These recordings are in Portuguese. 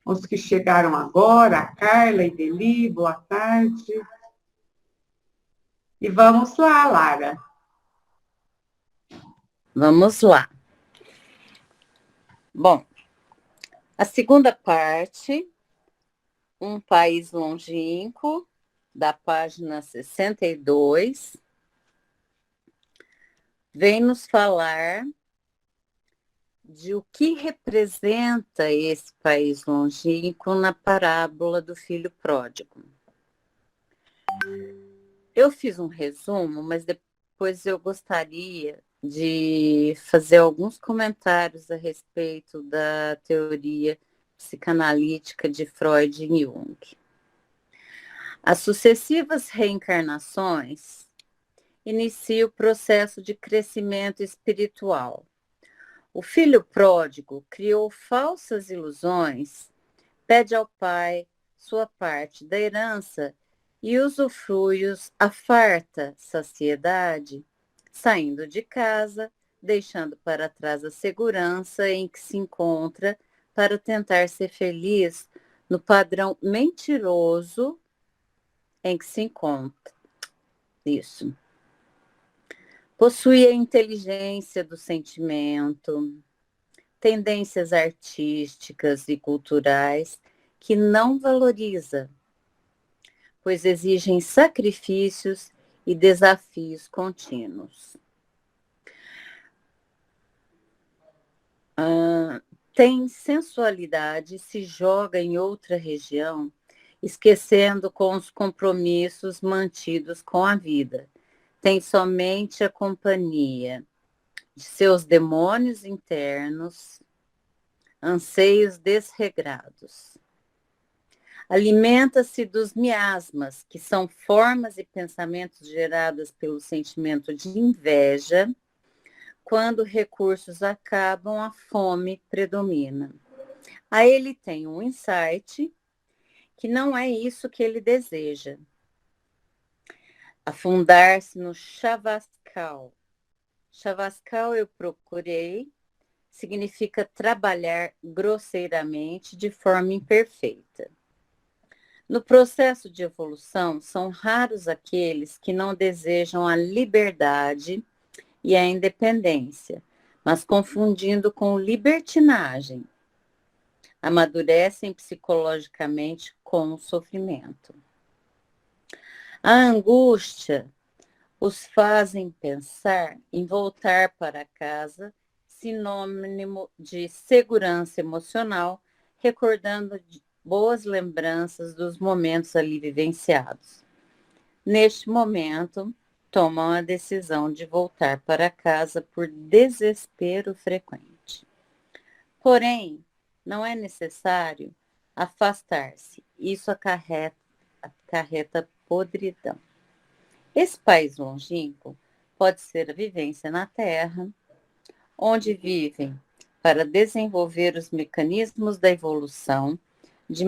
os que chegaram agora, a Carla e Deli, boa tarde. E vamos lá, Lara. Vamos lá. Bom, a segunda parte, um país longínquo, da página 62, vem nos falar de o que representa esse país longínquo na parábola do filho pródigo. Eu fiz um resumo, mas depois eu gostaria de fazer alguns comentários a respeito da teoria psicanalítica de Freud e Jung. As sucessivas reencarnações iniciam o processo de crescimento espiritual. O filho pródigo criou falsas ilusões, pede ao pai sua parte da herança e usufrui-os a farta saciedade, saindo de casa, deixando para trás a segurança em que se encontra para tentar ser feliz no padrão mentiroso em que se encontra. Isso. Possui a inteligência do sentimento, tendências artísticas e culturais que não valoriza, pois exigem sacrifícios e desafios contínuos. Tem sensualidade, se joga em outra região, esquecendo com os compromissos mantidos com a vida. Tem somente a companhia de seus demônios internos, anseios desregrados. Alimenta-se dos miasmas, que são formas e pensamentos gerados pelo sentimento de inveja. Quando recursos acabam, a fome predomina. Aí ele tem um insight que não é isso que ele deseja. Afundar-se no Shavascal. Shavascal eu procurei, significa trabalhar grosseiramente de forma imperfeita. No processo de evolução, são raros aqueles que não desejam a liberdade e a independência, mas confundindo com libertinagem. Amadurecem psicologicamente com o sofrimento. A angústia os fazem pensar em voltar para casa, sinônimo de segurança emocional, recordando boas lembranças dos momentos ali vivenciados. Neste momento, tomam a decisão de voltar para casa por desespero frequente. Porém, não é necessário afastar-se. Isso acarreta podridão. Esse país longínquo pode ser a vivência na Terra, onde vivem para desenvolver os mecanismos da evolução de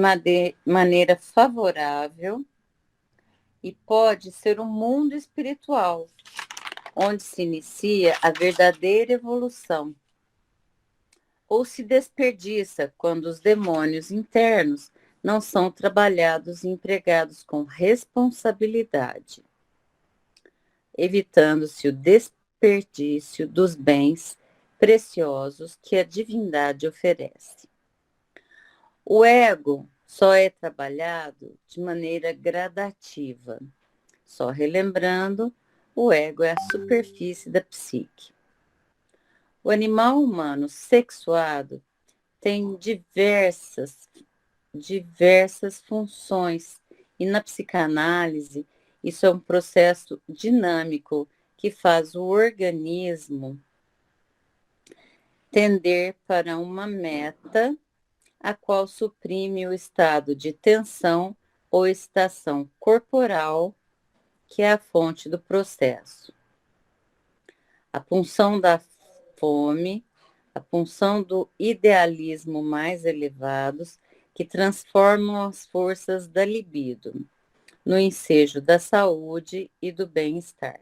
maneira favorável, e pode ser um mundo espiritual, onde se inicia a verdadeira evolução, ou se desperdiça quando os demônios internos não são trabalhados e empregados com responsabilidade, evitando-se o desperdício dos bens preciosos que a divindade oferece. O ego só é trabalhado de maneira gradativa. Só relembrando, o ego é a superfície da psique. O animal humano sexuado tem diversas funções, e na psicanálise isso é um processo dinâmico que faz o organismo tender para uma meta, a qual suprime o estado de tensão ou excitação corporal, que é a fonte do processo. A punção da fome, a punção do idealismo mais elevados, que transformam as forças da libido no ensejo da saúde e do bem-estar.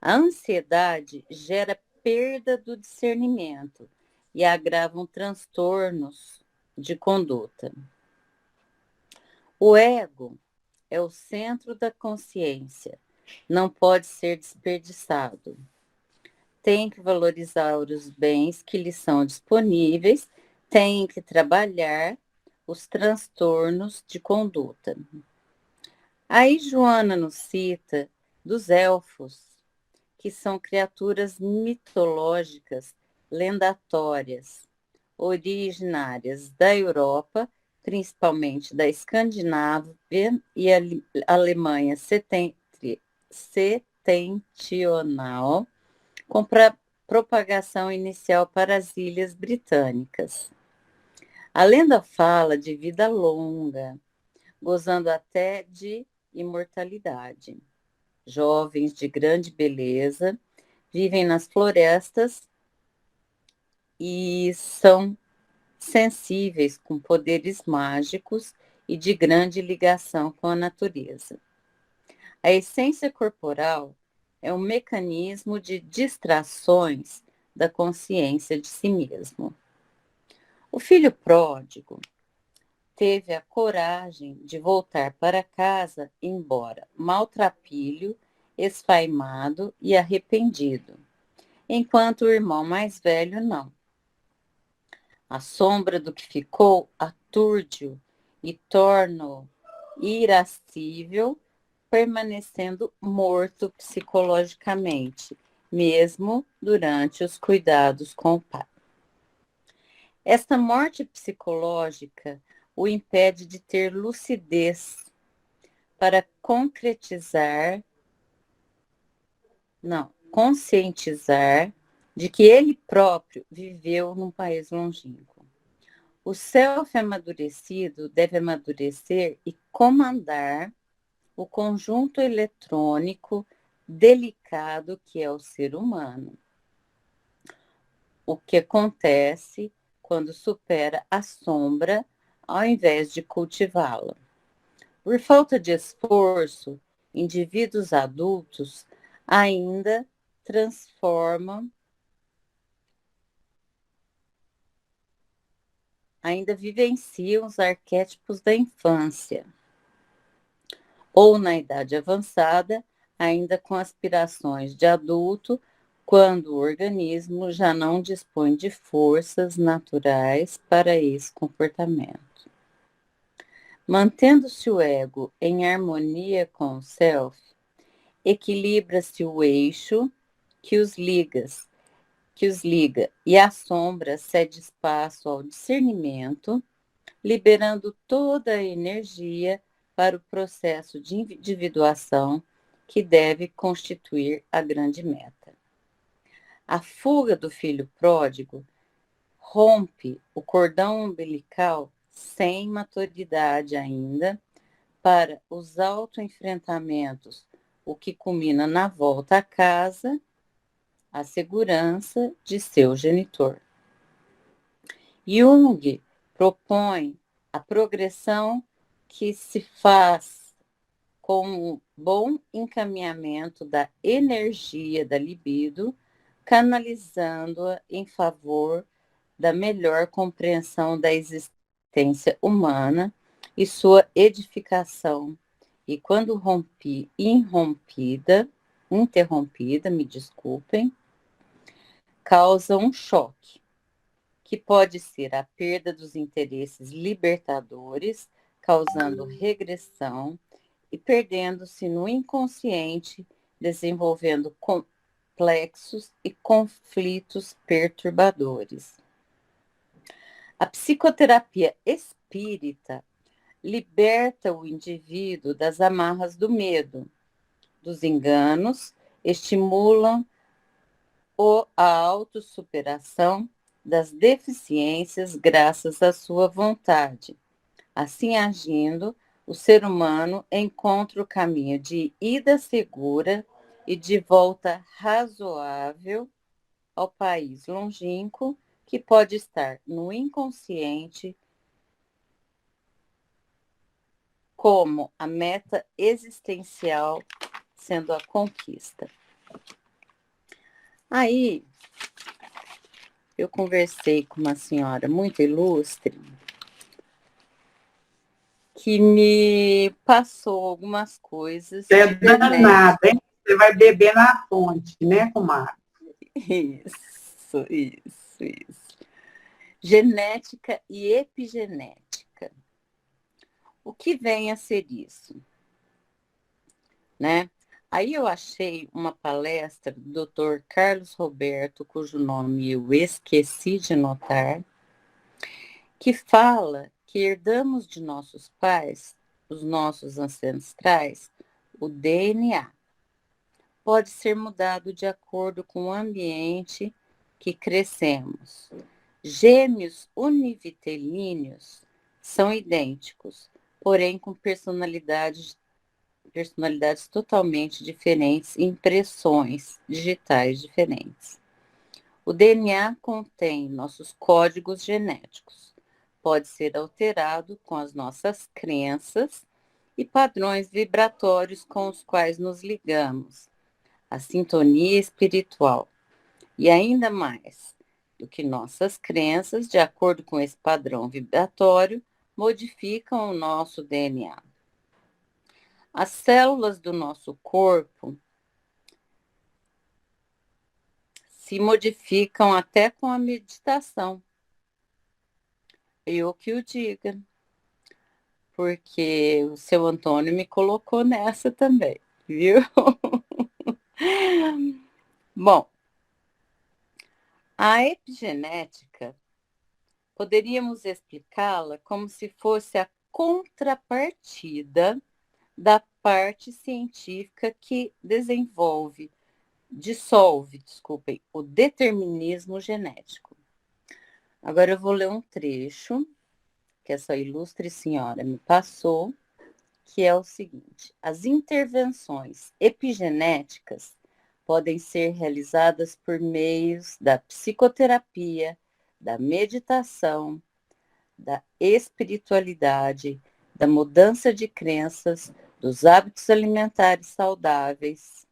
A ansiedade gera perda do discernimento e agravam transtornos de conduta. O ego é o centro da consciência, não pode ser desperdiçado. Tem que valorizar os bens que lhe são disponíveis, tem que trabalhar os transtornos de conduta. Aí Joana nos cita dos elfos, que são criaturas mitológicas, lendatórias, originárias da Europa, principalmente da Escandinávia e a Alemanha setentrional, com propagação inicial para as ilhas britânicas. A lenda fala de vida longa, gozando até de imortalidade. Jovens de grande beleza, vivem nas florestas e são sensíveis, com poderes mágicos e de grande ligação com a natureza. A essência corporal é um mecanismo de distrações da consciência de si mesmo. O filho pródigo teve a coragem de voltar para casa, embora maltrapilho, esfaimado e arrependido, enquanto o irmão mais velho não. A sombra do que ficou aturde-o e torna-o irascível, permanecendo morto psicologicamente, mesmo durante os cuidados com o pai. Esta morte psicológica o impede de ter lucidez para conscientizar de que ele próprio viveu num país longínquo. O self amadurecido deve amadurecer e comandar o conjunto eletrônico delicado que é o ser humano. O que acontece quando supera a sombra ao invés de cultivá-la. Por falta de esforço, indivíduos adultos ainda vivenciam os arquétipos da infância, ou na idade avançada, ainda com aspirações de adulto, quando o organismo já não dispõe de forças naturais para esse comportamento. Mantendo-se o ego em harmonia com o self, equilibra-se o eixo que os liga e a sombra cede espaço ao discernimento, liberando toda a energia para o processo de individuação que deve constituir a grande meta. A fuga do filho pródigo rompe o cordão umbilical sem maturidade ainda para os autoenfrentamentos, o que culmina na volta à casa, a segurança de seu genitor. Jung propõe a progressão que se faz com um bom encaminhamento da energia da libido, canalizando-a em favor da melhor compreensão da existência humana e sua edificação. E quando interrompida, me desculpem, causa um choque, que pode ser a perda dos interesses libertadores, causando regressão e perdendo-se no inconsciente, desenvolvendo complexos e conflitos perturbadores. A psicoterapia espírita liberta o indivíduo das amarras do medo, dos enganos, estimulam a autossuperação das deficiências graças à sua vontade. Assim agindo, o ser humano encontra o caminho de ida segura e de volta razoável ao país longínquo, que pode estar no inconsciente como a meta existencial sendo a conquista. Aí, eu conversei com uma senhora muito ilustre que me passou algumas coisas É de danada, genética. hein? Você vai beber na fonte, né, comadre? Isso. Genética e epigenética. O que vem a ser isso, né? Aí eu achei uma palestra do Dr. Carlos Roberto, cujo nome eu esqueci de anotar, que fala que herdamos de nossos pais, os nossos ancestrais, o DNA. Pode ser mudado de acordo com o ambiente que crescemos. Gêmeos univitelíneos são idênticos, porém com personalidades totalmente diferentes e impressões digitais diferentes. O DNA contém nossos códigos genéticos. Pode ser alterado com as nossas crenças e padrões vibratórios com os quais nos ligamos, a sintonia espiritual. E ainda mais do que nossas crenças, de acordo com esse padrão vibratório, modificam o nosso DNA. As células do nosso corpo se modificam até com a meditação. Eu que o diga, porque o seu Antônio me colocou nessa também, viu? Bom, a epigenética poderíamos explicá-la como se fosse a contrapartida da parte científica que dissolve, o determinismo genético. Agora eu vou ler um trecho que essa ilustre senhora me passou, que é o seguinte: as intervenções epigenéticas podem ser realizadas por meios da psicoterapia, da meditação, da espiritualidade, da mudança de crenças, dos hábitos alimentares saudáveis,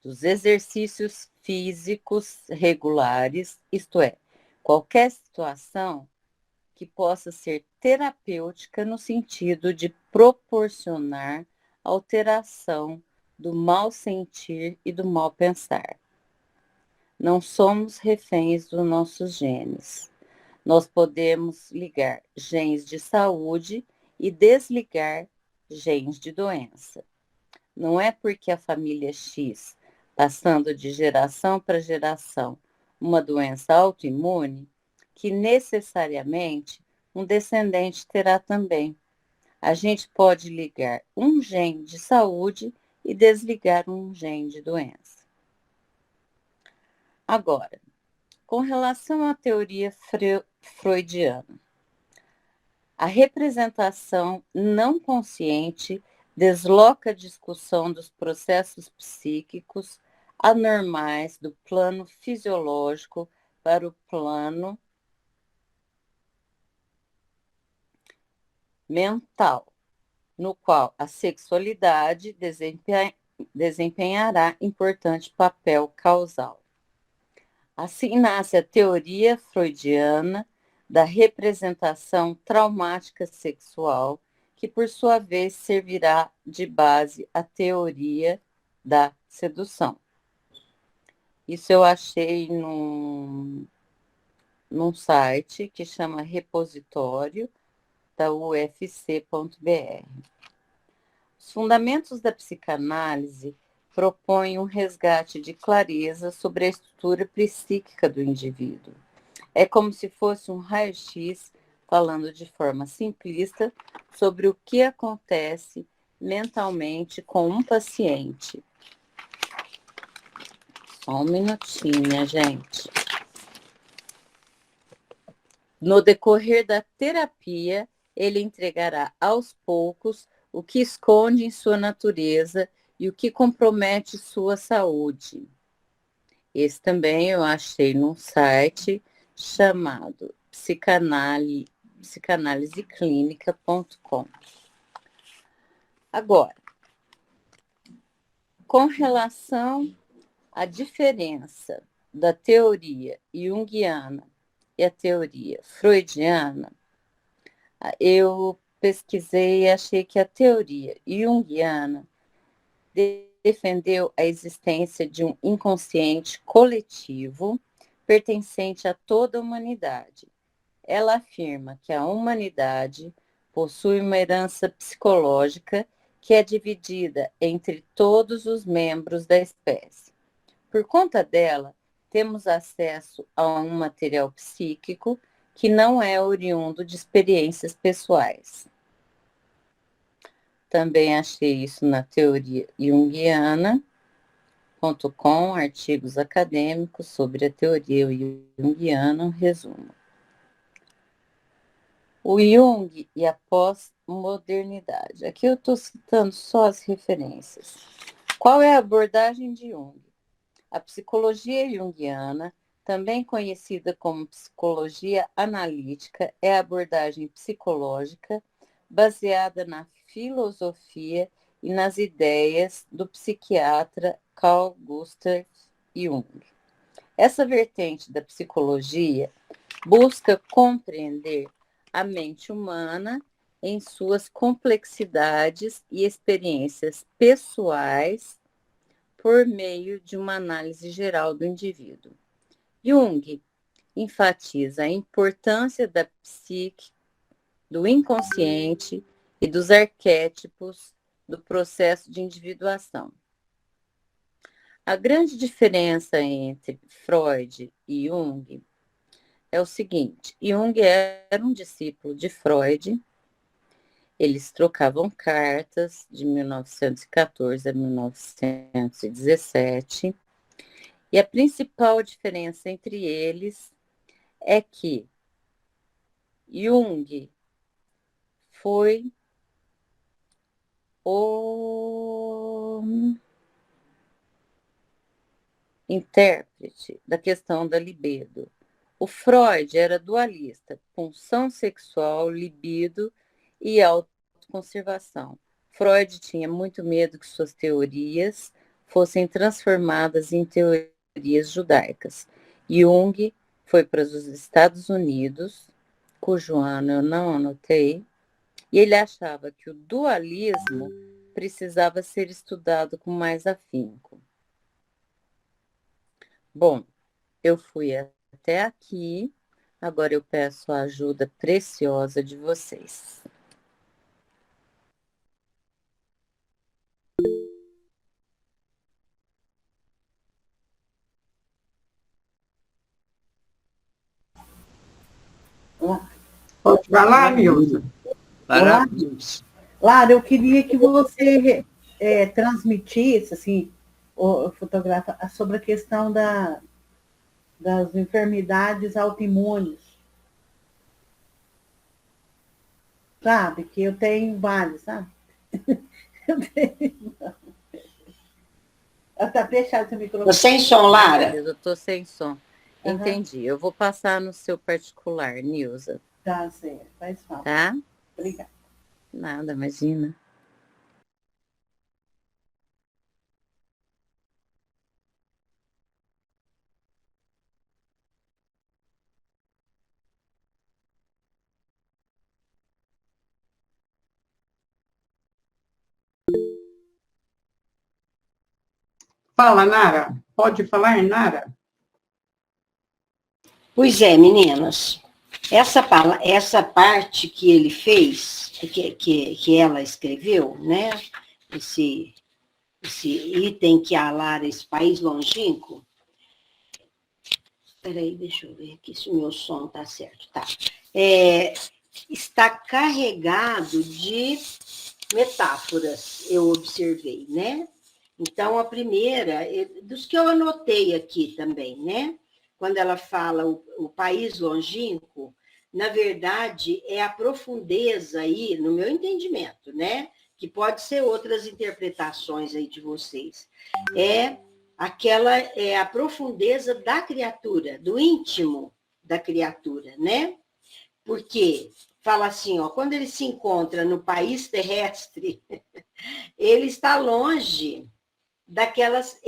dos exercícios físicos regulares, isto é, qualquer situação que possa ser terapêutica no sentido de proporcionar alteração do mal sentir e do mal pensar. Não somos reféns dos nossos genes. Nós podemos ligar genes de saúde e desligar genes de doença. Não é porque a família X, passando de geração para geração, uma doença autoimune, que necessariamente um descendente terá também. A gente pode ligar um gene de saúde e desligar um gene de doença. Agora, com relação à teoria freudiana, a representação não consciente desloca a discussão dos processos psíquicos anormais do plano fisiológico para o plano mental, no qual a sexualidade desempenhará importante papel causal. Assim nasce a teoria freudiana da representação traumática sexual, que por sua vez servirá de base à teoria da sedução. Isso eu achei num site que chama Repositório da UFC.br. Os fundamentos da psicanálise propõem um resgate de clareza sobre a estrutura psíquica do indivíduo. É como se fosse um raio-x falando de forma simplista sobre o que acontece mentalmente com um paciente. Só um minutinho, gente. No decorrer da terapia, ele entregará aos poucos o que esconde em sua natureza e o que compromete sua saúde. Esse também eu achei num site chamado psicanaliseclinica.com. Agora, com relação à diferença da teoria junguiana e a teoria freudiana, Eu pesquisei e achei que a teoria junguiana defendeu a existência de um inconsciente coletivo pertencente a toda a humanidade. Ela afirma que a humanidade possui uma herança psicológica que é dividida entre todos os membros da espécie. Por conta dela, temos acesso a um material psíquico que não é oriundo de experiências pessoais. Também achei isso na teoria junguiana.com, artigos acadêmicos sobre a teoria junguiana, um resumo. O Jung e a pós-modernidade. Aqui eu estou citando só as referências. Qual é a abordagem de Jung? A psicologia junguiana, também conhecida como psicologia analítica, é a abordagem psicológica baseada na filosofia e nas ideias do psiquiatra Carl Gustav Jung. Essa vertente da psicologia busca compreender a mente humana em suas complexidades e experiências pessoais por meio de uma análise geral do indivíduo. Jung enfatiza a importância da psique, do inconsciente e dos arquétipos do processo de individuação. A grande diferença entre Freud e Jung é o seguinte: Jung era um discípulo de Freud, eles trocavam cartas de 1914 a 1917, e a principal diferença entre eles é que Jung foi o intérprete da questão da libido. O Freud era dualista, pulsão sexual, libido e autoconservação. Freud tinha muito medo que suas teorias fossem transformadas em teorias judaicas. Jung foi para os Estados Unidos, cujo ano eu não anotei, e ele achava que o dualismo precisava ser estudado com mais afinco. Bom, eu fui até aqui, agora eu peço a ajuda preciosa de vocês. Pode falar, Nilza? Olá, Lara, eu queria que você transmitisse, assim, fotografa sobre a questão das enfermidades autoimunes. Sabe? Que eu tenho várias, sabe? Eu tenho. Está fechado seu microfone. Tô sem som, Lara? Eu estou sem som. Entendi. Eu vou passar no seu particular, Nilza. Tá certo, faz falta. Tá? Obrigada. Nada, imagina. Fala, Nara. Pode falar, Nara? Pois é, meninas. Essa parte que ele fez, que ela escreveu, né? Esse item que a Lara, esse país longínquo. Espera aí, deixa eu ver aqui se o meu som está certo. Tá. Está carregado de metáforas, eu observei, né? Então, a primeira, dos que eu anotei aqui também, né? Quando ela fala o país longínquo, na verdade, é a profundeza aí, no meu entendimento, né? Que pode ser outras interpretações aí de vocês. É a profundeza da criatura, do íntimo da criatura, né? Porque fala assim, ó, quando ele se encontra no país terrestre, ele está longe daquelas,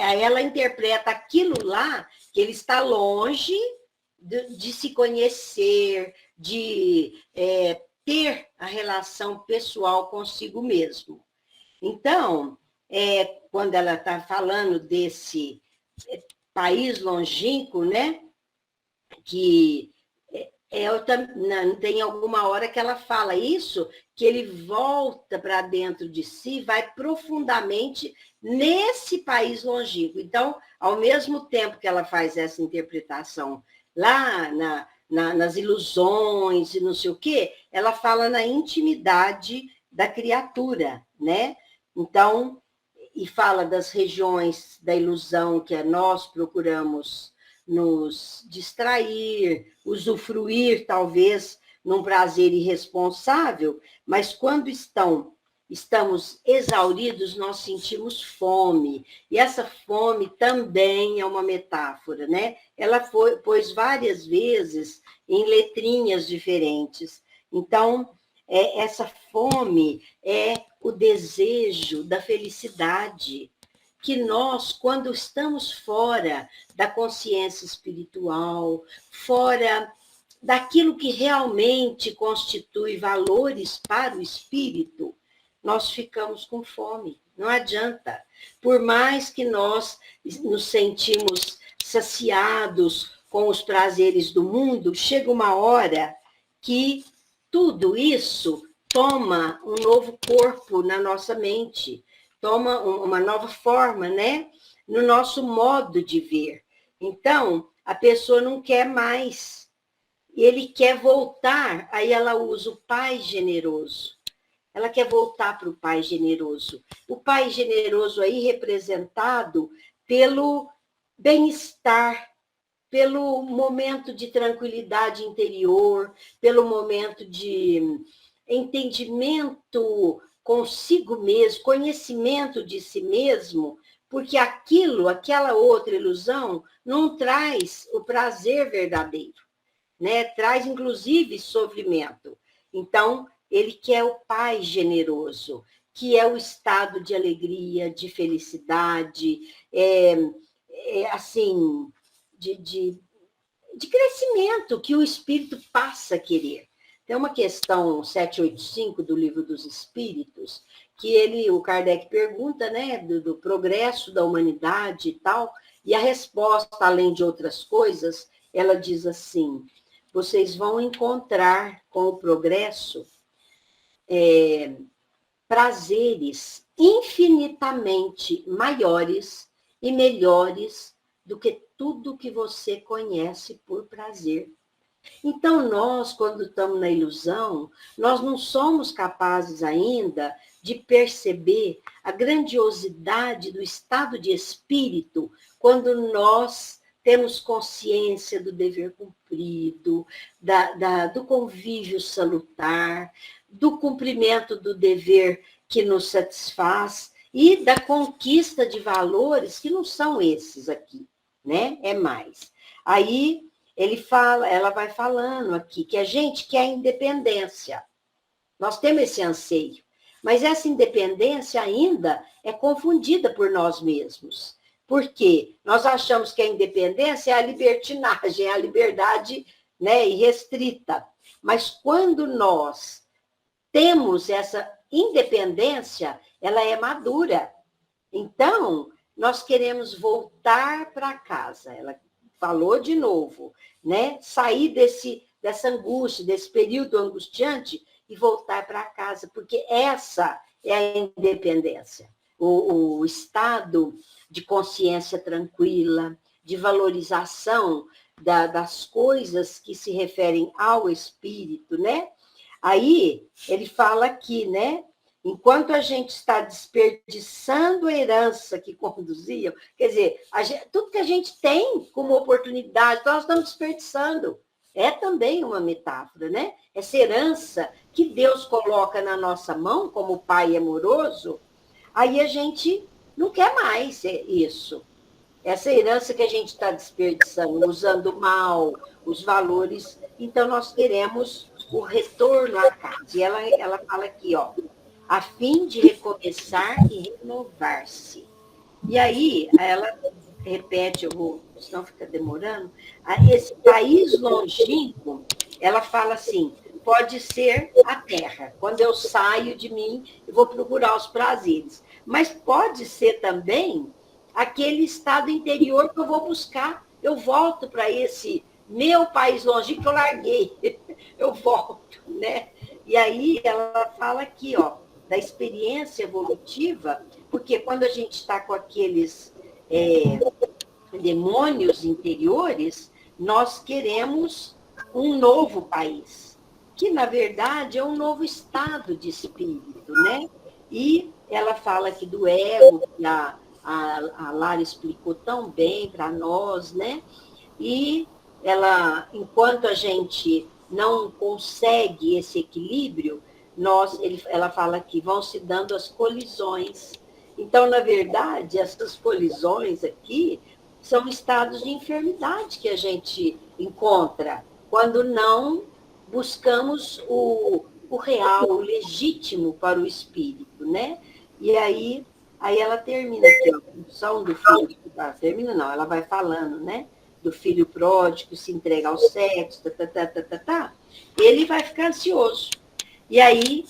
ela interpreta aquilo lá, que ele está longe de se conhecer, de ter a relação pessoal consigo mesmo. Então, quando ela está falando desse país longínquo, né, que tem alguma hora que ela fala isso, que ele volta para dentro de si, vai profundamente nesse país longínquo. Então, ao mesmo tempo que ela faz essa interpretação lá nas ilusões e não sei o quê, ela fala na intimidade da criatura, né? Então, e fala das regiões da ilusão que nós procuramos nos distrair, usufruir, talvez, num prazer irresponsável, mas quando estamos exauridos, nós sentimos fome. E essa fome também é uma metáfora, né? Ela pôs várias vezes em letrinhas diferentes. Então, essa fome é o desejo da felicidade, que nós, quando estamos fora da consciência espiritual, fora daquilo que realmente constitui valores para o espírito, nós ficamos com fome. Não adianta. Por mais que nós nos sentimos saciados com os prazeres do mundo, chega uma hora que tudo isso toma um novo corpo na nossa mente, toma uma nova forma, né? No nosso modo de ver. Então, a pessoa não quer mais. Ele quer voltar, aí ela usa o Pai generoso. Ela quer voltar para o Pai generoso. O Pai generoso aí representado pelo bem-estar, pelo momento de tranquilidade interior, pelo momento de entendimento consigo mesmo, conhecimento de si mesmo, porque aquela outra ilusão, não traz o prazer verdadeiro, né? Traz, inclusive, sofrimento. Então, ele quer o Pai generoso, que é o estado de alegria, de felicidade, assim, de crescimento que o espírito passa a querer. Tem uma questão 785 do Livro dos Espíritos, que o Kardec pergunta, né, do progresso da humanidade e tal, e a resposta, além de outras coisas, ela diz assim: vocês vão encontrar com o progresso prazeres infinitamente maiores e melhores do que tudo que você conhece por prazer. Então, nós, quando estamos na ilusão, nós não somos capazes ainda de perceber a grandiosidade do estado de espírito quando nós temos consciência do dever cumprido, do convívio salutar, do cumprimento do dever que nos satisfaz e da conquista de valores que não são esses aqui, né? É mais. Aí ela vai falando aqui que a gente quer independência. Nós temos esse anseio, mas essa independência ainda é confundida por nós mesmos. Por quê? Nós achamos que a independência é a libertinagem, é a liberdade, né, irrestrita. Mas quando nós temos essa independência, ela é madura. Então, nós queremos voltar para casa. Ela falou de novo, né? Sair dessa angústia, desse período angustiante e voltar para casa, porque essa é a independência. O estado de consciência tranquila, de valorização das coisas que se referem ao espírito, né? Aí, ele fala aqui, né? Enquanto a gente está desperdiçando a herança que conduziam, quer dizer, tudo que a gente tem como oportunidade, nós estamos desperdiçando. É também uma metáfora, né? Essa herança que Deus coloca na nossa mão, como Pai amoroso, aí a gente não quer mais isso. Essa herança que a gente está desperdiçando, usando mal os valores, então nós queremos o retorno à casa. E ela fala aqui, ó, a fim de recomeçar e renovar-se. E aí, ela repete, senão fica demorando. Esse país longínquo, ela fala assim, pode ser a terra. Quando eu saio de mim, eu vou procurar os prazeres. Mas pode ser também aquele estado interior que eu vou buscar. Eu volto para esse meu país longínquo que eu larguei. Eu volto, né? E aí ela fala aqui, ó, da experiência evolutiva, porque quando a gente está com aqueles demônios interiores, nós queremos um novo país, que na verdade é um novo estado de espírito, né? E ela fala aqui do ego, que a Lara explicou tão bem para nós, né? E ela, enquanto a gente não consegue esse equilíbrio, ela fala que vão se dando as colisões. Então, na verdade, essas colisões aqui são estados de enfermidade que a gente encontra quando não buscamos o real, o legítimo para o espírito, né? E aí ela termina aqui, ó, a função do filho, termina não, ela vai falando, né? Do filho pródigo se entrega ao sexo, ele vai ficar ansioso. E aí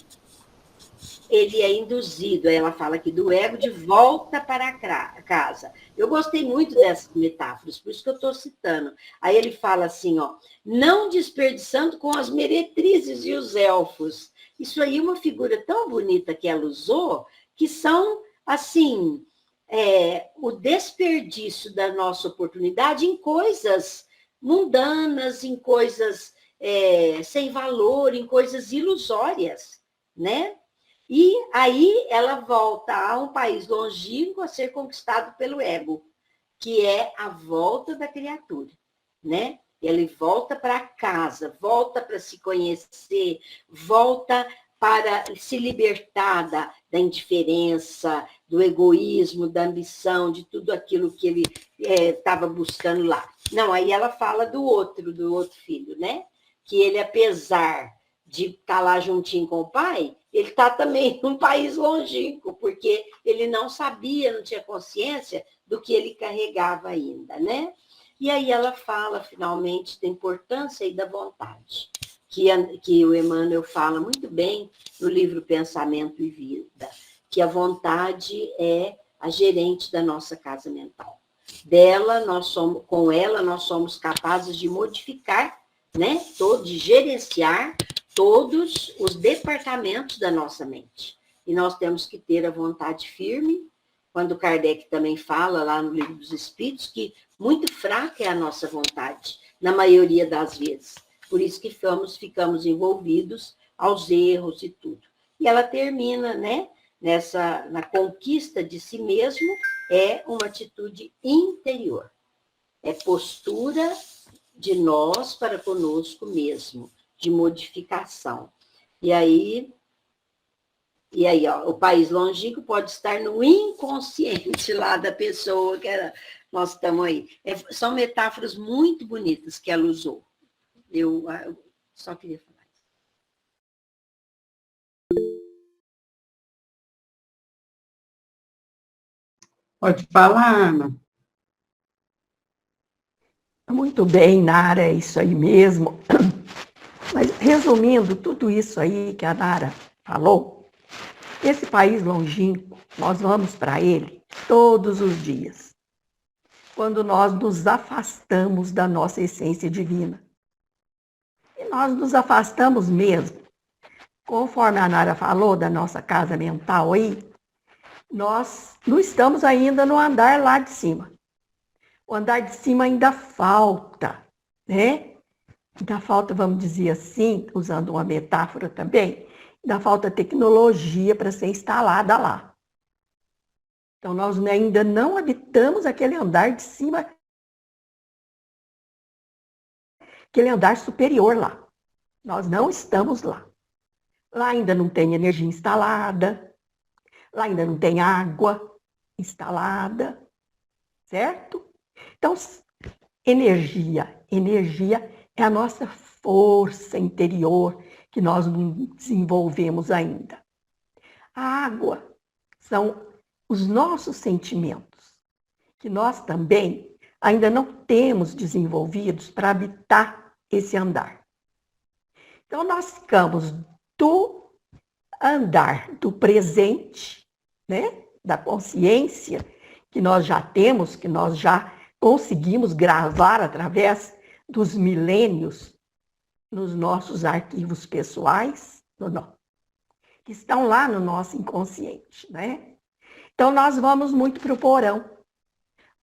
ele é induzido, ela fala aqui, do ego de volta para a casa. Eu gostei muito dessas metáforas, por isso que eu estou citando. Aí ele fala assim, ó, não desperdiçando com as meretrizes e os elfos. Isso aí é uma figura tão bonita que ela usou, que são, assim, o desperdício da nossa oportunidade em coisas mundanas, em coisas sem valor, em coisas ilusórias, né? E aí ela volta a um país longínquo a ser conquistado pelo ego, que é a volta da criatura, né? Ele volta para casa, volta para se conhecer, volta para se libertar da indiferença, do egoísmo, da ambição, de tudo aquilo que ele estava buscando lá. Não, aí ela fala do outro filho, né? Que ele, apesar de estar lá juntinho com o pai, ele está também num país longínquo, porque ele não sabia, não tinha consciência do que ele carregava ainda, né? E aí ela fala, finalmente, da importância e da vontade, que o Emmanuel fala muito bem no livro Pensamento e Vida, que a vontade é a gerente da nossa casa mental. Com ela, nós somos capazes de modificar, né? De gerenciar todos os departamentos da nossa mente. E nós temos que ter a vontade firme, quando Kardec também fala lá no Livro dos Espíritos, que muito fraca é a nossa vontade, na maioria das vezes. Por isso que ficamos envolvidos aos erros e tudo. E ela termina, né, na conquista de si mesmo, é uma atitude interior. É postura de nós para conosco mesmo, de modificação. E aí, ó, o país longínquo pode estar no inconsciente lá da pessoa que nós estamos aí. São metáforas muito bonitas que ela usou. Eu só queria falar isso. Pode falar, Ana. Muito bem, Nara, é isso aí mesmo. Mas, resumindo tudo isso aí que a Nara falou, esse país longínquo, nós vamos para ele todos os dias, quando nós nos afastamos da nossa essência divina. E nós nos afastamos mesmo. Conforme a Nara falou da nossa casa mental aí, nós não estamos ainda no andar lá de cima. O andar de cima ainda falta, né? Ainda falta, vamos dizer assim, usando uma metáfora também, ainda falta tecnologia para ser instalada lá. Então, nós ainda não habitamos aquele andar de cima, aquele andar superior lá. Nós não estamos lá. Lá ainda não tem energia instalada, lá ainda não tem água instalada, certo? Então, energia é a nossa força interior que nós não desenvolvemos ainda. A água são os nossos sentimentos, que nós também ainda não temos desenvolvidos para habitar esse andar. Então, nós ficamos do andar do presente, né? Da consciência que nós já temos, que nós já conseguimos gravar através dos milênios nos nossos arquivos pessoais, que estão lá no nosso inconsciente, né? Então, nós vamos muito para o porão.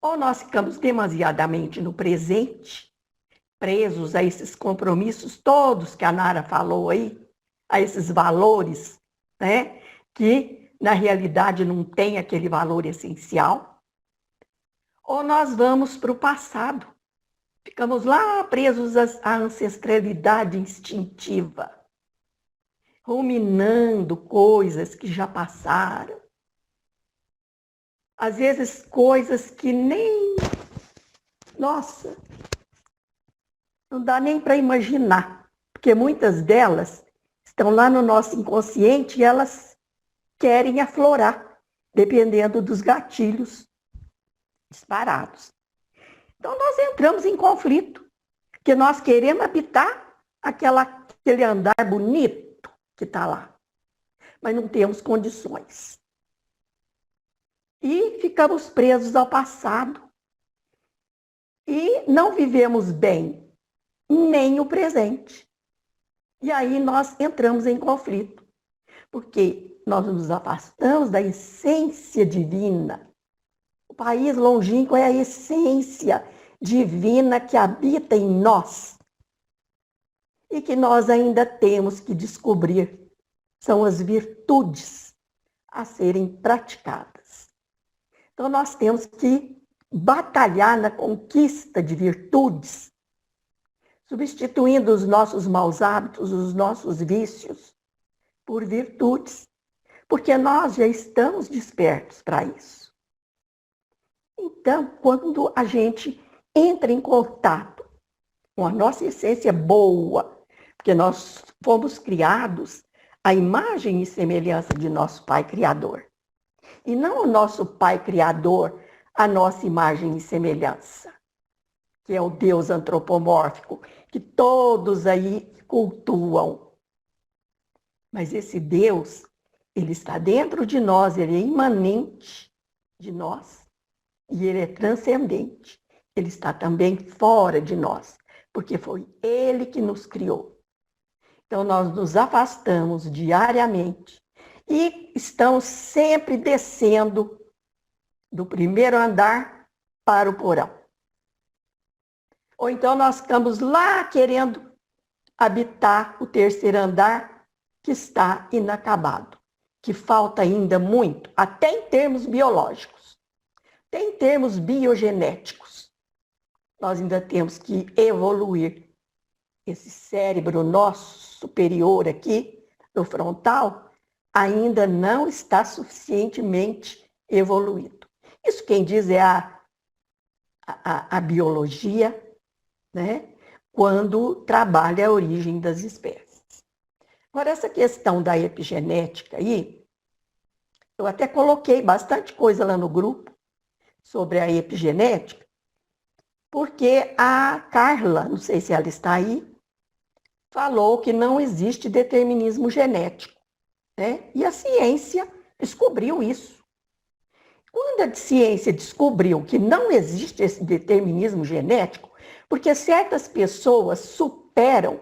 Ou nós ficamos demasiadamente no presente, presos a esses compromissos todos que a Nara falou aí, a esses valores, né? Que, na realidade, não tem aquele valor essencial. Ou nós vamos para o passado. Ficamos lá presos à ancestralidade instintiva, ruminando coisas que já passaram. Às vezes, coisas que nem... Nossa, não dá nem para imaginar, porque muitas delas estão lá no nosso inconsciente e elas querem aflorar, dependendo dos gatilhos disparados. Então, nós entramos em conflito, porque nós queremos habitar aquele andar bonito que está lá, mas não temos condições. E ficamos presos ao passado. E não vivemos bem nem o presente. E aí nós entramos em conflito, porque nós nos afastamos da essência divina. O país longínquo é a essência divina que habita em nós e que nós ainda temos que descobrir. São as virtudes a serem praticadas. Então, nós temos que batalhar na conquista de virtudes, substituindo os nossos maus hábitos, os nossos vícios, por virtudes, porque nós já estamos despertos para isso. Então, quando a gente entra em contato com a nossa essência boa, porque nós fomos criados à imagem e semelhança de nosso Pai Criador, e não o nosso Pai Criador, a nossa imagem e semelhança, que é o Deus antropomórfico, que todos aí cultuam. Mas esse Deus, ele está dentro de nós, ele é imanente de nós, e ele é transcendente. Ele está também fora de nós, porque foi ele que nos criou. Então, nós nos afastamos diariamente e estamos sempre descendo do primeiro andar para o porão. Ou então nós ficamos lá querendo habitar o terceiro andar que está inacabado, que falta ainda muito, até em termos biológicos, até em termos biogenéticos. Nós ainda temos que evoluir. Esse cérebro nosso superior aqui, no frontal, ainda não está suficientemente evoluído. Isso quem diz é a biologia, né? Quando trabalha a origem das espécies. Agora, essa questão da epigenética aí, eu até coloquei bastante coisa lá no grupo sobre a epigenética, porque a Carla, não sei se ela está aí, falou que não existe determinismo genético, né? E a ciência descobriu isso. Quando a ciência descobriu que não existe esse determinismo genético, porque certas pessoas superam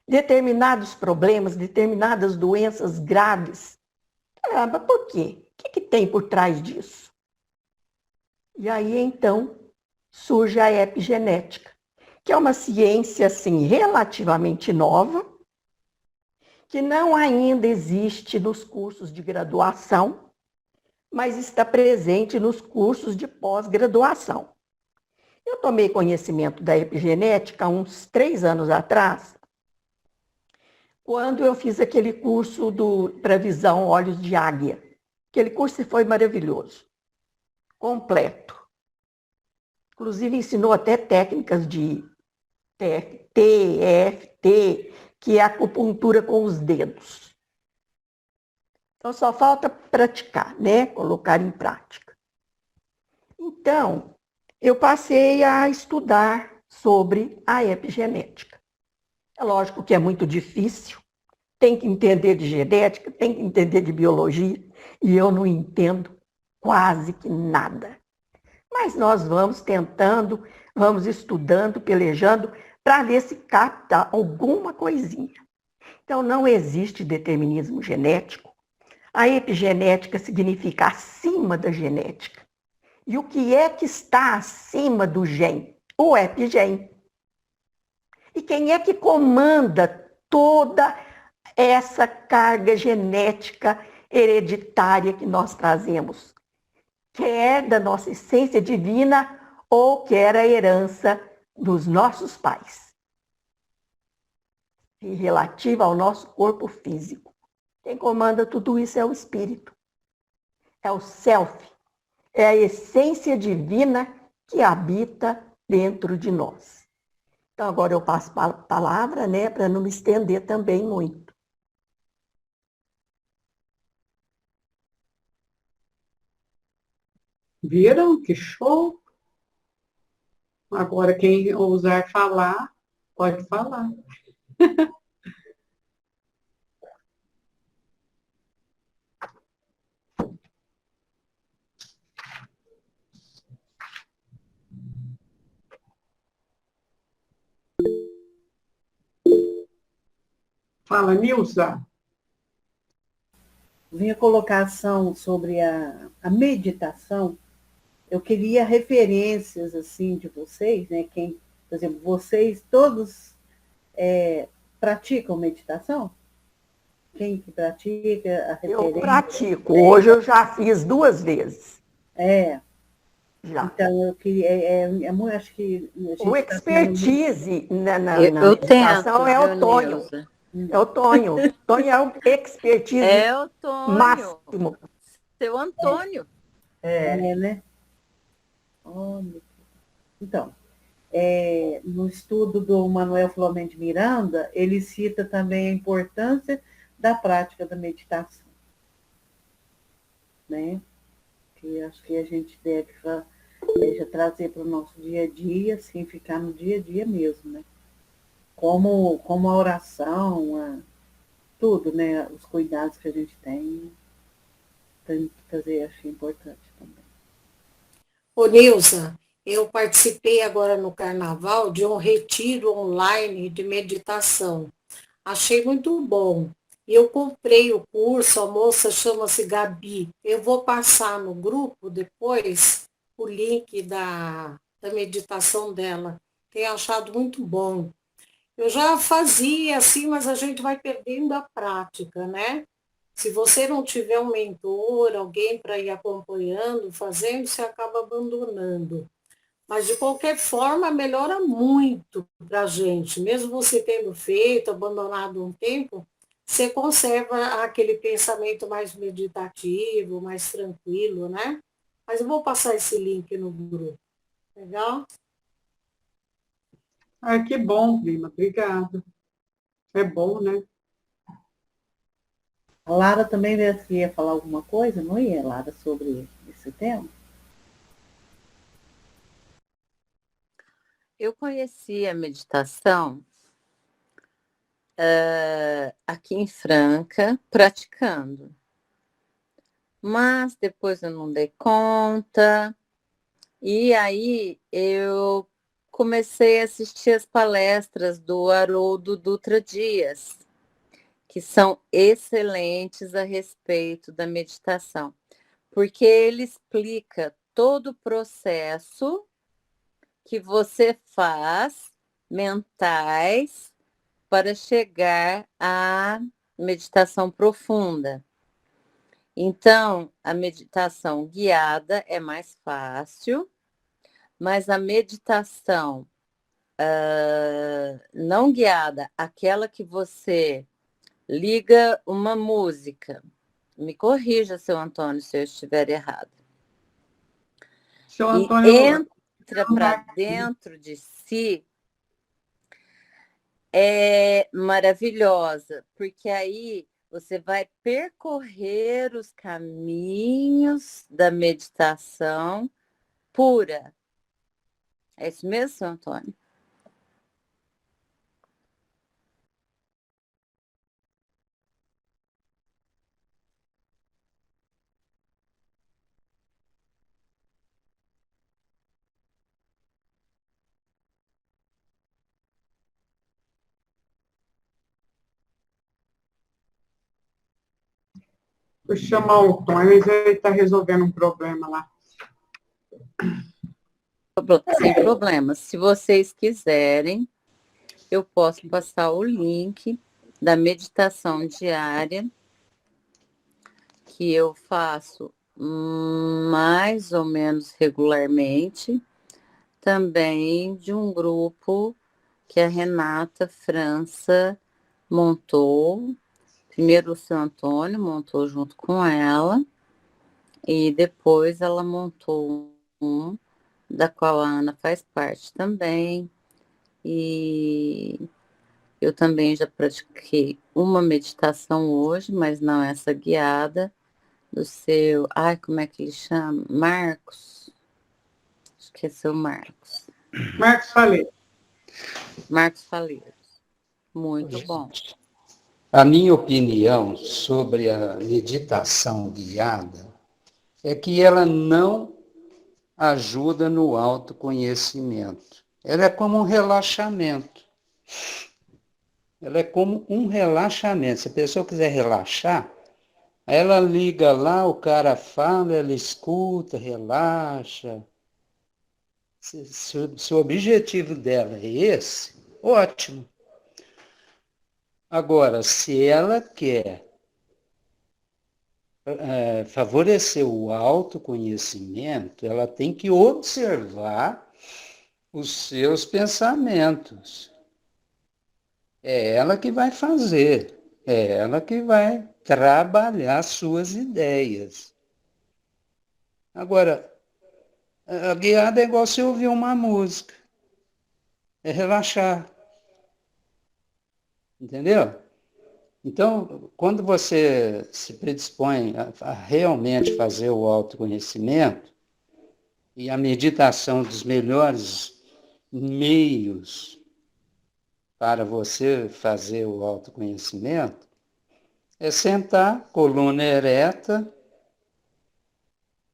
determinados problemas, determinadas doenças graves. Caramba, por quê? O que tem por trás disso? E aí, então, surge a epigenética, que é uma ciência, assim, relativamente nova, que não ainda existe nos cursos de graduação, mas está presente nos cursos de pós-graduação. Eu tomei conhecimento da epigenética há uns 3 anos atrás, quando eu fiz aquele curso do Previsão Olhos de Águia. Aquele curso foi maravilhoso, completo. Inclusive ensinou até técnicas de TFT, EFT, que é a acupuntura com os dedos. Então só falta praticar, né? Colocar em prática. Então, eu passei a estudar sobre a epigenética. É lógico que é muito difícil, tem que entender de genética, tem que entender de biologia, e eu não entendo quase que nada. Mas nós vamos tentando, vamos estudando, pelejando, para ver se capta alguma coisinha. Então, não existe determinismo genético. A epigenética significa acima da genética. E o que é que está acima do gene? O epigene. E quem é que comanda toda essa carga genética hereditária que nós trazemos? Quer da nossa essência divina ou quer a herança dos nossos pais. E relativa ao nosso corpo físico. Quem comanda tudo isso é o espírito. É o self. É a essência divina que habita dentro de nós. Então, agora eu passo a palavra, né, para não me estender também muito. Viram? Que show! Agora, quem ousar falar, pode falar. Fala, Nilza. Minha colocação sobre a meditação, eu queria referências assim de vocês, né? Quem, por exemplo, vocês todos praticam meditação? Quem que pratica a Eu referência? pratico. Hoje eu já fiz 2 vezes. Já. Então eu queria, acho que a gente O tá expertise na Eu meditação tento, é viu, o Tonho. Nilza? É o Tonho. Tonho é o expertise É o Tonho, máximo. seu Antônio. né? Olha. Então, no estudo do Manuel Filomeno de Miranda, ele cita também a importância da prática da meditação, né? Que acho que a gente deve já trazer para o nosso dia a dia, assim, ficar no dia a dia mesmo, né? Como a oração, tudo, né? Os cuidados que a gente tem que fazer, acho importante também. Ô, Nilza, eu participei agora no Carnaval de um retiro online de meditação. Achei muito bom. E eu comprei o curso, a moça chama-se Gabi. Eu vou passar no grupo depois o link da meditação dela. Tenho achado muito bom. Eu já fazia assim, mas a gente vai perdendo a prática, né? Se você não tiver um mentor, alguém para ir acompanhando, fazendo, você acaba abandonando. Mas, de qualquer forma, melhora muito para a gente. Mesmo você tendo feito, abandonado um tempo, você conserva aquele pensamento mais meditativo, mais tranquilo, né? Mas eu vou passar esse link no grupo. Legal? Ah, que bom, prima. Obrigada. É bom, né? A Lara também ia falar alguma coisa, não ia, Lara, sobre esse tema? Eu conheci a meditação aqui em Franca, praticando. Mas depois eu não dei conta. E aí eu comecei a assistir as palestras do Haroldo Dutra Dias, que são excelentes a respeito da meditação, porque ele explica todo o processo que você faz mentais para chegar à meditação profunda. Então, a meditação guiada é mais fácil, mas a meditação não guiada, aquela que você liga uma música, me corrija, seu Antônio, se eu estiver errado, Seu e Antônio, entra para dentro de si, é maravilhosa, porque aí você vai percorrer os caminhos da meditação pura. É isso mesmo, seu Antônio? Vou chamar o Antônio, ele está resolvendo um problema lá. Sem problema. Se vocês quiserem, eu posso passar o link da meditação diária que eu faço mais ou menos regularmente, também de um grupo que a Renata França montou. Primeiro o seu Antônio montou junto com ela, e depois ela montou um, da qual a Ana faz parte também. E eu também já pratiquei uma meditação hoje, mas não essa guiada, do seu... Ai, como é que ele chama? Marcos? Acho que é seu Marcos. Marcos Falei. Marcos Faleiros. Muito bom. A minha opinião sobre a meditação guiada é que ela não ajuda no autoconhecimento. Ela é como um relaxamento. Ela é como um relaxamento. Se a pessoa quiser relaxar, ela liga lá, o cara fala, ela escuta, relaxa. Se o objetivo dela é esse, ótimo. Agora, se ela quer favorecer o autoconhecimento, ela tem que observar os seus pensamentos. É ela que vai fazer, é ela que vai trabalhar suas ideias. Agora, a guiada é igual você ouvir uma música, é relaxar, entendeu? Então, quando você se predispõe a realmente fazer o autoconhecimento, e a meditação dos melhores meios para você fazer o autoconhecimento é sentar, coluna ereta,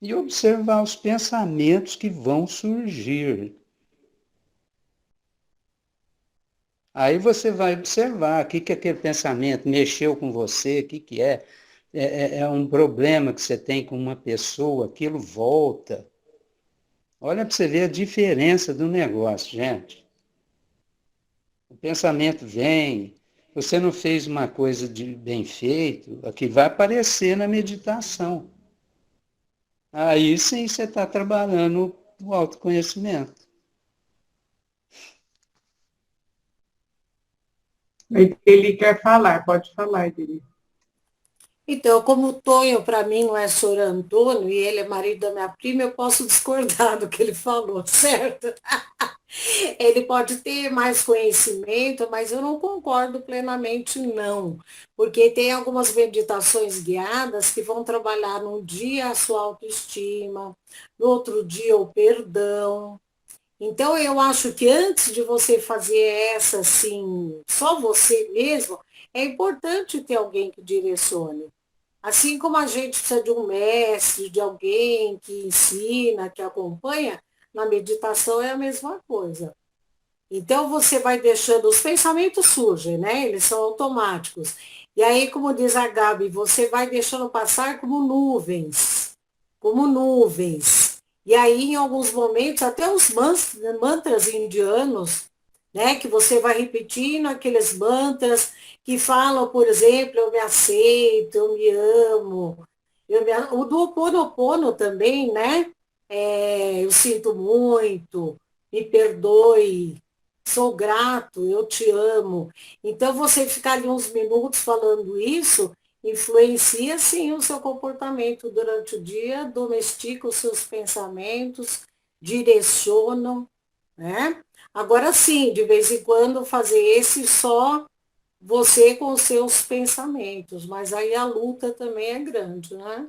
e observar os pensamentos que vão surgir. Aí você vai observar o que aquele pensamento mexeu com você, o que é. É um problema que você tem com uma pessoa, aquilo volta. Olha para você ver a diferença do negócio, gente. O pensamento vem, você não fez uma coisa de bem feito, aqui vai aparecer na meditação. Aí sim você está trabalhando o autoconhecimento. Ele quer falar, pode falar, Edeli. Então, como o Tonho, para mim, não é senhor Antônio, e ele é marido da minha prima, eu posso discordar do que ele falou, certo? Ele pode ter mais conhecimento, mas eu não concordo plenamente, não. Porque tem algumas meditações guiadas que vão trabalhar num dia a sua autoestima, no outro dia o perdão. Então, eu acho que antes de você fazer essa, assim, só você mesmo, é importante ter alguém que direcione. Assim como a gente precisa de um mestre, de alguém que ensina, que acompanha, na meditação é a mesma coisa. Então você vai deixando, os pensamentos surgem, né? Eles são automáticos. E aí, como diz a Gabi, você vai deixando passar como nuvens, como nuvens. E aí, em alguns momentos, até os mantras indianos, né? Que você vai repetindo aqueles mantras que falam, por exemplo, eu me aceito, eu me amo. O do Ho Oponopono também, né? Eu sinto muito, me perdoe, sou grato, eu te amo. Então, você ficar ali uns minutos falando isso, influencia sim o seu comportamento durante o dia, domestica os seus pensamentos, direcionam, né? Agora sim, de vez em quando fazer esse só você com os seus pensamentos, mas aí a luta também é grande, né?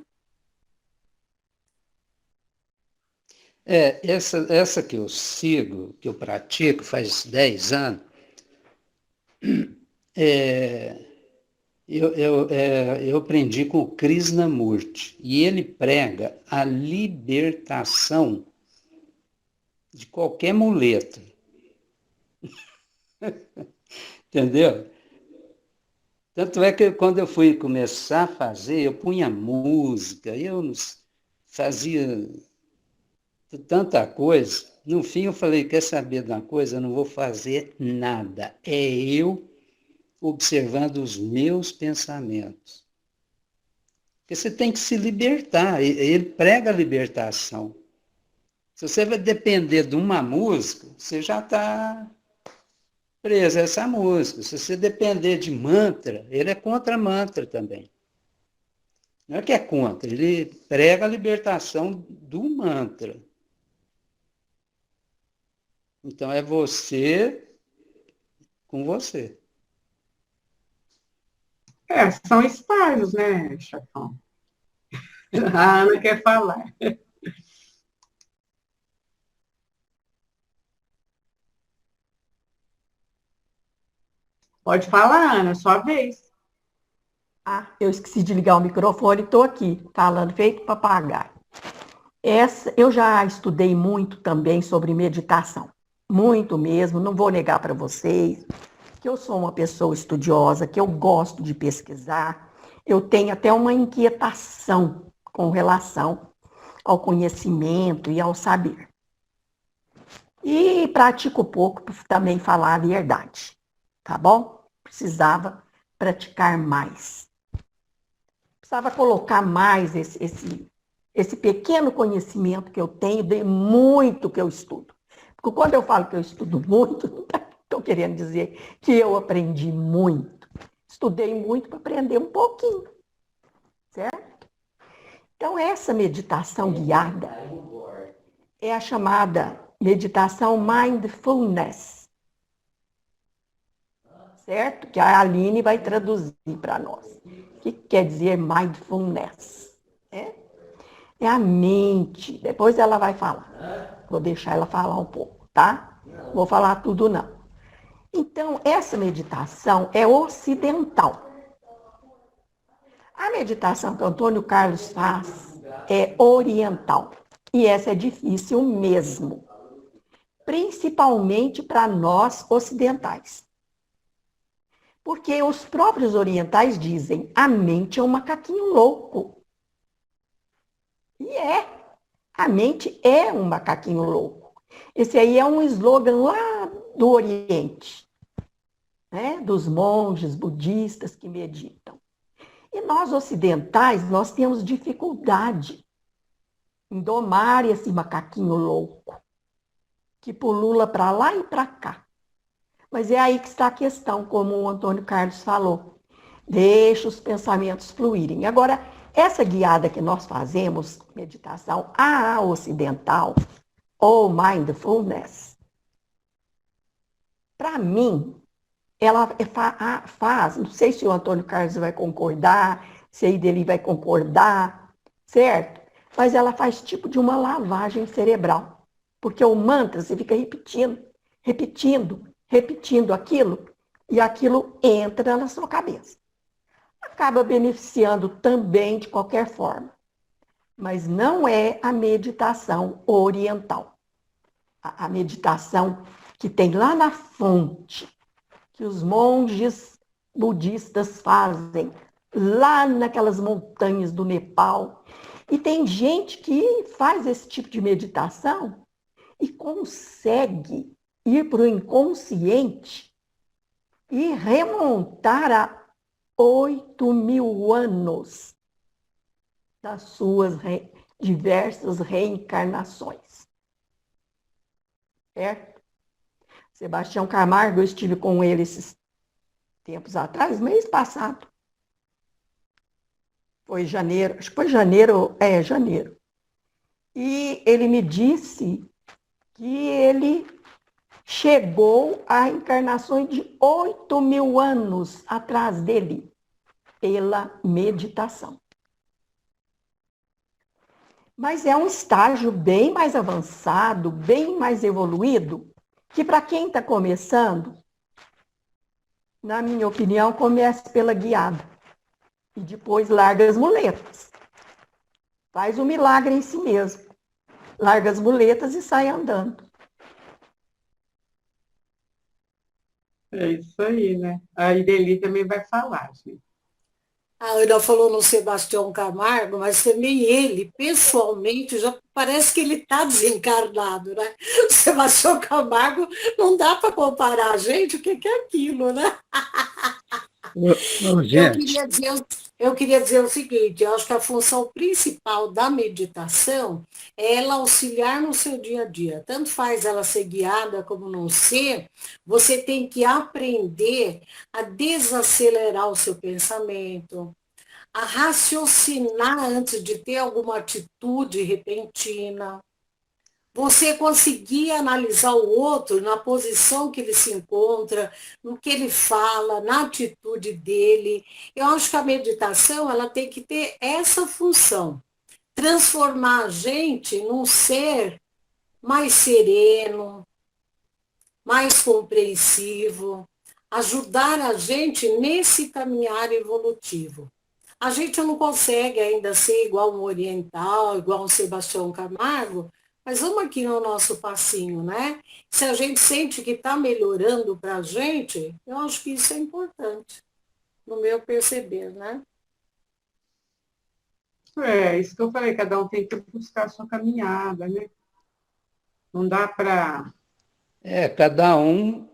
Essa que eu sigo, que eu pratico faz 10 anos, é, eu aprendi com o Krishnamurti, e ele prega a libertação de qualquer muleta, entendeu? Tanto é que quando eu fui começar a fazer, eu punha música, fazia tanta coisa. No fim eu falei, quer saber de uma coisa? Eu não vou fazer nada. É eu observando os meus pensamentos. Porque você tem que se libertar. Ele prega a libertação. Se você vai depender de uma música, você já está preso a essa música. Se você depender de mantra, ele é contra mantra também. Não é que é contra, ele prega a libertação do mantra. Então é você com você. São estágios, né, Chacão? A Ana quer falar. Pode falar, Ana, sua vez. Eu esqueci de ligar o microfone e estou aqui, falando feito papagaio. Eu já estudei muito também sobre meditação. Muito mesmo, não vou negar para vocês que eu sou uma pessoa estudiosa, que eu gosto de pesquisar. Eu tenho até uma inquietação com relação ao conhecimento e ao saber. E pratico pouco para também falar a verdade, tá bom? Precisava praticar mais. Precisava colocar mais esse pequeno conhecimento que eu tenho de muito que eu estudo. Porque quando eu falo que eu estudo muito, não estou querendo dizer que eu aprendi muito. Estudei muito para aprender um pouquinho, certo? Então, essa meditação guiada é a chamada meditação mindfulness, certo? Que a Aline vai traduzir para nós. O que quer dizer mindfulness? É a mente. Depois ela vai falar. Vou deixar ela falar um pouco, tá? Não vou falar tudo, não. Então, essa meditação é ocidental. A meditação que Antônio Carlos faz é oriental. E essa é difícil mesmo. Principalmente para nós ocidentais. Porque os próprios orientais dizem, a mente é um macaquinho louco. E a mente é um macaquinho louco. Esse aí é um slogan lá do Oriente, né? Dos monges budistas que meditam. E nós ocidentais, nós temos dificuldade em domar esse macaquinho louco, que pulula para lá e para cá. Mas é aí que está a questão, como o Antônio Carlos falou. Deixa os pensamentos fluírem. Agora, essa guiada que nós fazemos, meditação a ocidental, ou mindfulness, para mim, ela faz, não sei se o Antônio Carlos vai concordar, se a Ideli vai concordar, certo? Mas ela faz tipo de uma lavagem cerebral. Porque o mantra, você fica repetindo aquilo, e aquilo entra na sua cabeça. Acaba beneficiando também de qualquer forma. Mas não é a meditação oriental. A meditação que tem lá na fonte, que os monges budistas fazem, lá naquelas montanhas do Nepal. E tem gente que faz esse tipo de meditação e consegue ir para o inconsciente e remontar a 8.000 anos das suas diversas reencarnações. Certo? Sebastião Camargo, eu estive com ele esses tempos atrás, mês passado. Foi janeiro, acho que foi janeiro. E ele me disse que ele chegou a encarnações de 8.000 anos atrás dele, pela meditação. Mas é um estágio bem mais avançado, bem mais evoluído, que para quem está começando, na minha opinião, comece pela guiada. E depois larga as muletas. Faz o milagre em si mesmo. Larga as muletas e sai andando. É isso aí, né? A Ireli também vai falar, gente. A Ana falou no Sebastião Camargo, mas também ele, pessoalmente, já parece que ele está desencarnado, né? O Sebastião Camargo não dá para comparar, gente, o que é aquilo, né? Ô, Eu gente, queria dizer, eu queria dizer o seguinte, eu acho que a função principal da meditação é ela auxiliar no seu dia a dia. Tanto faz ela ser guiada como não ser, você tem que aprender a desacelerar o seu pensamento, a raciocinar antes de ter alguma atitude repentina. Você conseguir analisar o outro na posição que ele se encontra, no que ele fala, na atitude dele. Eu acho que a meditação ela tem que ter essa função, transformar a gente num ser mais sereno, mais compreensivo, ajudar a gente nesse caminhar evolutivo. A gente não consegue ainda ser igual um oriental, igual um Sebastião Camargo, mas vamos aqui no nosso passinho, né? Se a gente sente que está melhorando para a gente, eu acho que isso é importante, no meu perceber, né? É, isso que eu falei, cada um tem que buscar a sua caminhada, né? Não dá para. cada um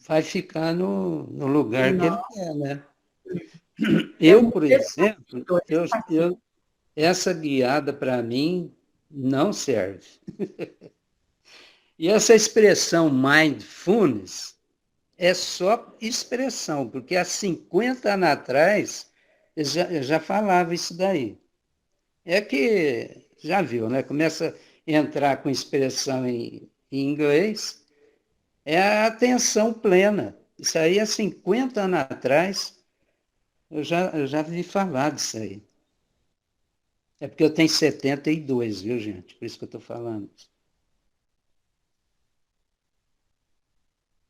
vai ficar no lugar que ele Não, quer, né? é Eu, muito por exemplo, despacito. essa guiada para mim não serve. E essa expressão mindfulness é só expressão, porque há 50 anos atrás eu já falava isso daí. É que, já viu, né? Começa a entrar com expressão em inglês, é a atenção plena. Isso aí há 50 anos atrás, eu já vi falar disso aí. É porque eu tenho 72, viu, gente? Por isso que eu estou falando.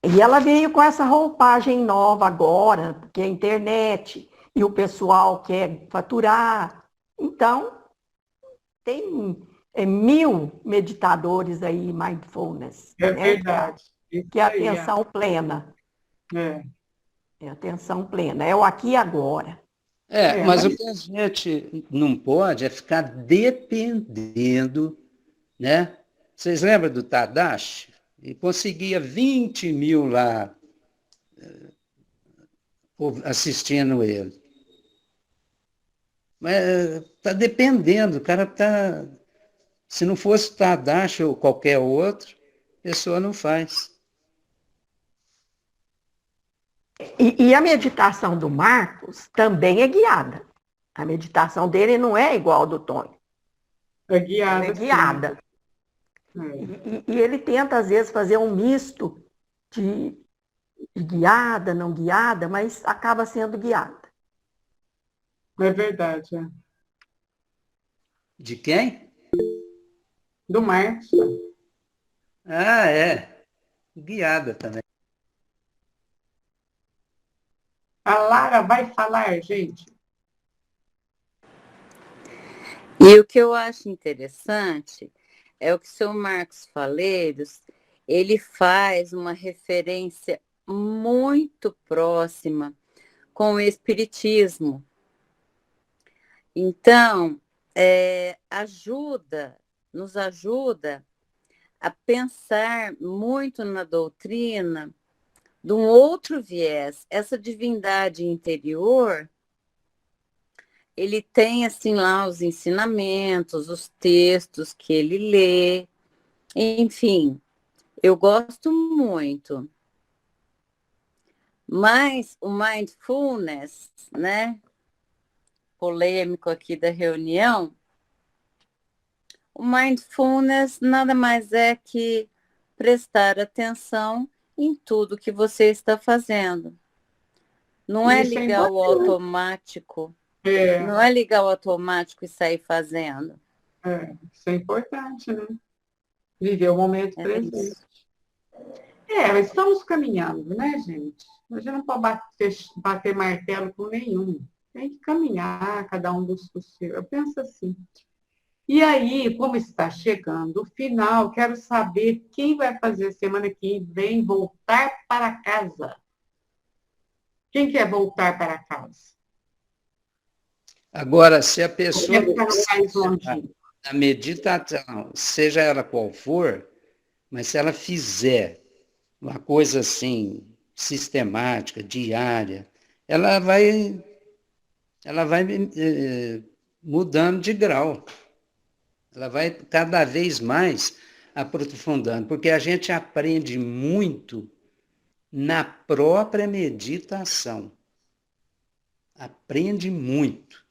E ela veio com essa roupagem nova agora, porque é a internet e o pessoal quer faturar. Então, tem 1000 meditadores aí, mindfulness, É né? verdade. Isso Que é a aí, é. atenção plena. É, É a atenção plena, é o aqui e agora. Mas mas o que a gente não pode é ficar dependendo, né? Vocês lembram do Tadashi? Ele conseguia 20 mil lá assistindo ele. Mas está dependendo, o cara está. Se não fosse o Tadashi ou qualquer outro, a pessoa não faz. E a meditação do Marcos também é guiada. A meditação dele não é igual ao do Tony. é Ela é guiada, sim. guiada. É, E ele tenta, às vezes, fazer um misto de guiada, não guiada, mas acaba sendo guiada. é verdade, é. De quem? Do Marcos. Ah, é. Guiada também. A Lara vai falar, gente. E o que eu acho interessante é o que o seu Marcos Faleiros, ele faz uma referência muito próxima com o Espiritismo. Então, nos ajuda a pensar muito na doutrina de um outro viés. Essa divindade interior, ele tem assim lá os ensinamentos, os textos que ele lê, enfim, eu gosto muito. Mas o mindfulness, né, polêmico aqui da reunião, o mindfulness nada mais é que prestar atenção em tudo que você está fazendo. Não é Isso é ligar o importante. automático, É, não é ligar o automático e sair fazendo. Isso é importante, né? Viver o momento É presente. isso. Estamos caminhando, né, gente? A gente não pode bater martelo com nenhum. Tem que caminhar, cada um busca o seu. Eu penso assim. E aí, como está chegando o final, quero saber quem vai fazer semana que vem voltar para casa. Quem quer voltar para casa? Agora, se a Quer pessoa ficar no país longínquo? a meditação, seja ela qual for, mas se ela fizer uma coisa assim, sistemática, diária, ela vai mudando de grau. Ela vai cada vez mais aprofundando, porque a gente aprende muito na própria meditação. Aprende muito.